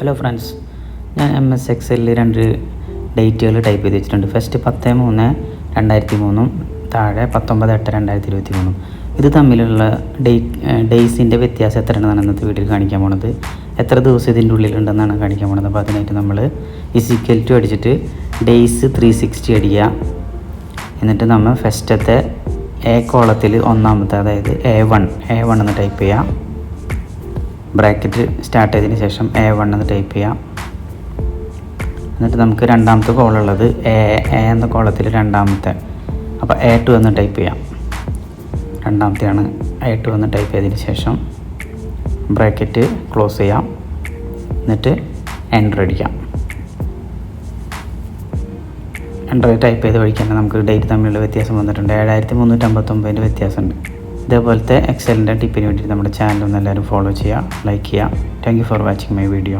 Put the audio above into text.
Hello friends, ഞാൻ MS Excelൽ 2 ഡേറ്റുകൾ type ചെയ്ത് വെച്ചിട്ടുണ്ട്. ഫസ്റ്റ് 10/3/2003 താഴെ 19/8/2023. ഇത് തമ്മിലുള്ള ഡേയ്സിൻ്റെ വ്യത്യാസം എത്രയാണെന്നാണ് ഇന്നത്തെ വീഡിയോയിൽ കാണിക്കാൻ പോണത്. എത്ര ദിവസം ഇതിൻ്റെ ഉള്ളിലുണ്ടെന്നാണ് കാണിക്കാൻ പോണത്. അപ്പോൾ അതിനായിട്ട് നമ്മൾ = അടിച്ചിട്ട് ഡേയ്സ് 360 അടിക്കുക. എന്നിട്ട് നമ്മൾ ഫസ്റ്റത്തെ കോളത്തിൽ ഒന്നാമത്തെ, അതായത് A1 എന്ന് ടൈപ്പ് ചെയ്യാം. ബ്രാക്കറ്റ് സ്റ്റാർട്ട് ചെയ്തതിന് ശേഷം A1 എന്ന് ടൈപ്പ് ചെയ്യാം. എന്നിട്ട് നമുക്ക് രണ്ടാമത്തെ കോളുള്ളത് എ എന്ന കോളത്തിൽ രണ്ടാമത്തെ, അപ്പോൾ A2 എന്ന് ടൈപ്പ് ചെയ്യാം. രണ്ടാമത്തെയാണ് A2 എന്ന് ടൈപ്പ് ചെയ്തതിന് ശേഷം ബ്രാക്കറ്റ് ക്ലോസ് ചെയ്യാം. എന്നിട്ട് എൻ്റർ അടിക്കാം. എൻ്റർ ടൈപ്പ് ചെയ്ത് വഴിക്ക് തന്നെ നമുക്ക് ഡേറ്റ് തമ്മിലുള്ള വ്യത്യാസം വന്നിട്ടുണ്ട്. 7359 വ്യത്യാസമുണ്ട്. ഇതേപോലത്തെ എക്സലിൻ്റെ ടിപ്പിന് വേണ്ടിയിട്ട് നമ്മുടെ ചാനൽ ഒന്ന് എല്ലാവരും ഫോളോ ചെയ്യുക, ലൈക്ക് ചെയ്യുക. Thank you for watching my video.